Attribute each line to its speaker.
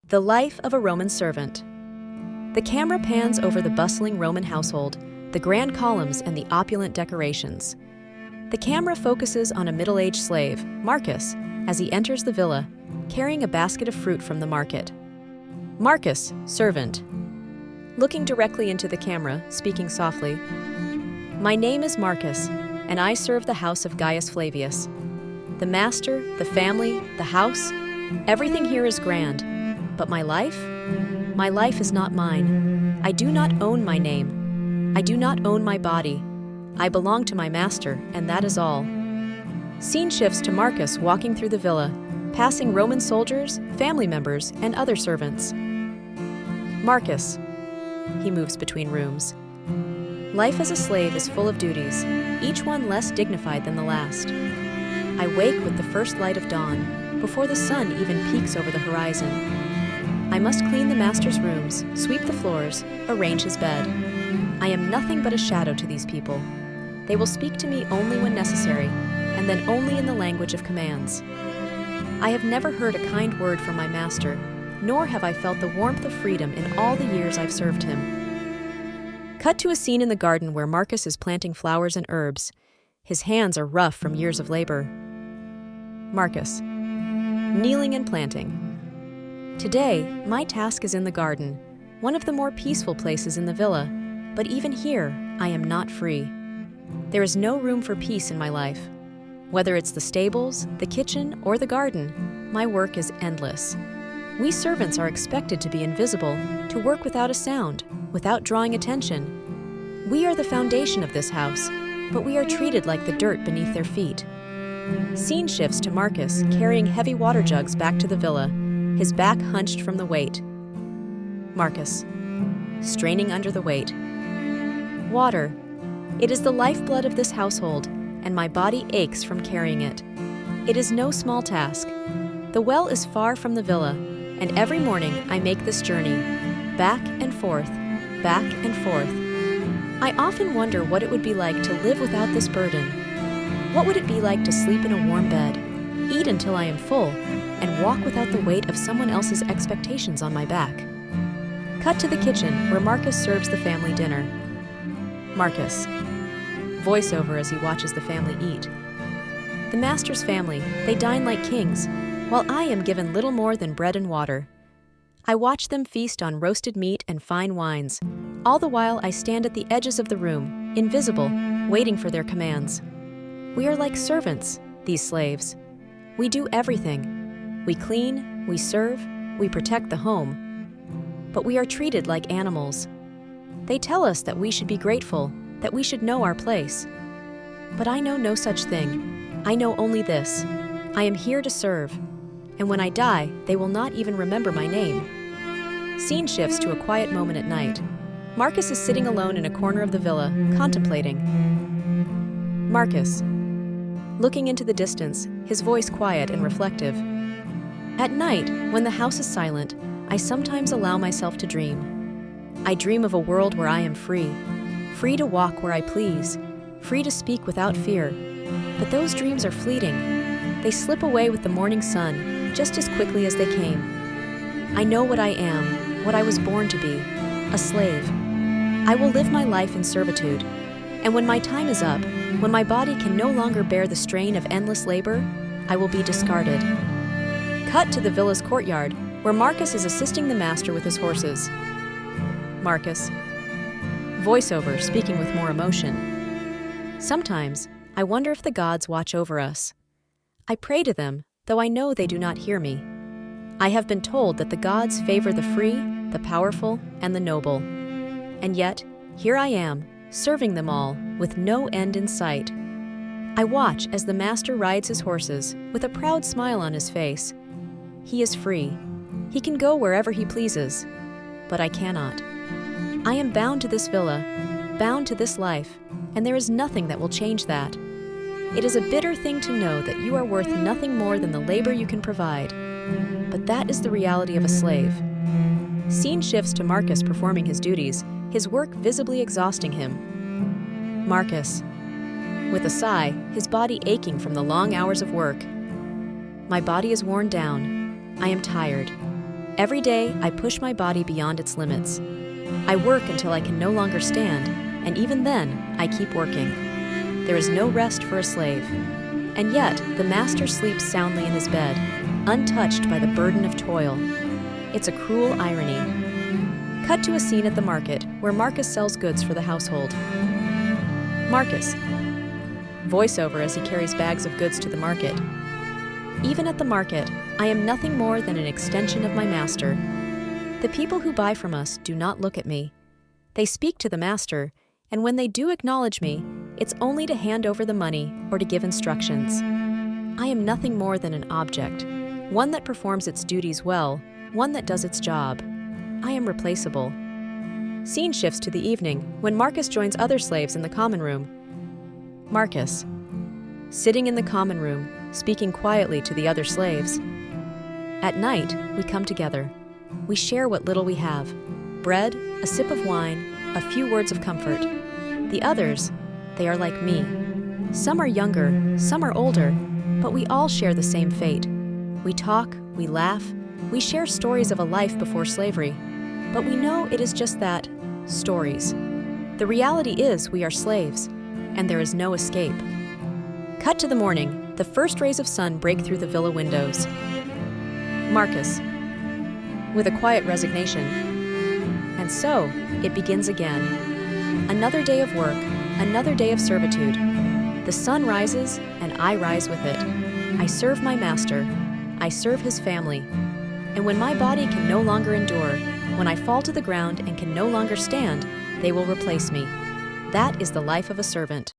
Speaker 1: The life of a Roman servant. The camera pans over the bustling Roman household, the grand columns and the opulent decorations. The camera focuses on a middle-aged slave, Marcus, as he enters the villa, carrying a basket of fruit from the market. Marcus, servant. Looking directly into the camera, speaking softly. My name is Marcus, and I serve the house of Gaius Flavius. The master, the family, the house, everything here is grand. But my life? My life is not mine. I do not own my name. I do not own my body. I belong to my master, and that is all. Scene shifts to Marcus walking through the villa, passing Roman soldiers, family members, and other servants. Marcus. He moves between rooms. Life as a slave is full of duties, each one less dignified than the last. I wake with the first light of dawn, before the sun even peeks over the horizon. I must clean the master's rooms, sweep the floors, arrange his bed. I am nothing but a shadow to these people. They will speak to me only when necessary, and then only in the language of commands. I have never heard a kind word from my master, nor have I felt the warmth of freedom in all the years I've served him. Cut to a scene in the garden where Marcus is planting flowers and herbs. His hands are rough from years of labor. Marcus. Kneeling and planting. Today, my task is in the garden, one of the more peaceful places in the villa, but even here, I am not free. There is no room for peace in my life. Whether it's the stables, the kitchen, or the garden, my work is endless. We servants are expected to be invisible, to work without a sound, without drawing attention. We are the foundation of this house, but we are treated like the dirt beneath their feet. Scene shifts to Marcus carrying heavy water jugs back to the villa, his back hunched from the weight. Marcus. Straining under the weight. Water. It is the lifeblood of this household, and my body aches from carrying it. It is no small task. The well is far from the villa, and every morning I make this journey, back and forth, back and forth. I often wonder what it would be like to live without this burden. What would it be like to sleep in a warm bed, eat until I am full, and walk without the weight of someone else's expectations on my back? Cut to the kitchen where Marcus serves the family dinner. Marcus. Voiceover as he watches the family eat. The master's family, they dine like kings, while I am given little more than bread and water. I watch them feast on roasted meat and fine wines. All the while I stand at the edges of the room, invisible, waiting for their commands. We are like servants, these slaves. We do everything. We clean, we serve, we protect the home. But we are treated like animals. They tell us that we should be grateful, that we should know our place. But I know no such thing. I know only this. I am here to serve. And when I die, they will not even remember my name. Scene shifts to a quiet moment at night. Marcus is sitting alone in a corner of the villa, contemplating. Marcus. Looking into the distance, his voice quiet and reflective. At night, when the house is silent, I sometimes allow myself to dream. I dream of a world where I am free to walk where I please, free to speak without fear. But those dreams are fleeting. They slip away with the morning sun, just as quickly as they came. I know what I am, what I was born to be, a slave. I will live my life in servitude. And when my time is up, when my body can no longer bear the strain of endless labor, I will be discarded. Cut to the villa's courtyard, where Marcus is assisting the master with his horses. Marcus. Voiceover, speaking with more emotion. Sometimes, I wonder if the gods watch over us. I pray to them, though I know they do not hear me. I have been told that the gods favor the free, the powerful, and the noble. And yet, here I am, serving them all, with no end in sight. I watch as the master rides his horses, with a proud smile on his face. He is free. He can go wherever he pleases. But I cannot. I am bound to this villa, bound to this life, and there is nothing that will change that. It is a bitter thing to know that you are worth nothing more than the labor you can provide. But that is the reality of a slave. Scene shifts to Marcus performing his duties, his work visibly exhausting him. Marcus. With a sigh, his body aching from the long hours of work. My body is worn down. I am tired. Every day, I push my body beyond its limits. I work until I can no longer stand, and even then, I keep working. There is no rest for a slave. And yet, the master sleeps soundly in his bed, untouched by the burden of toil. It's a cruel irony. Cut to a scene at the market where Marcus sells goods for the household. Marcus. Voiceover as he carries bags of goods to the market. Even at the market, I am nothing more than an extension of my master. The people who buy from us do not look at me. They speak to the master, and when they do acknowledge me, it's only to hand over the money or to give instructions. I am nothing more than an object, one that performs its duties well, one that does its job. I am replaceable. Scene shifts to the evening when Marcus joins other slaves in the common room. Marcus. Sitting in the common room, speaking quietly to the other slaves. At night, we come together. We share what little we have: bread, a sip of wine, a few words of comfort. The others, they are like me. Some are younger, some are older, but we all share the same fate. We talk, we laugh, we share stories of a life before slavery, but we know it is just that, stories. The reality is we are slaves, and there is no escape. Cut to the morning, the first rays of sun break through the villa windows. Marcus. With a quiet resignation. And so, it begins again. Another day of work, another day of servitude. The sun rises, and I rise with it. I serve my master. I serve his family. And when my body can no longer endure, when I fall to the ground and can no longer stand, they will replace me. That is the life of a servant.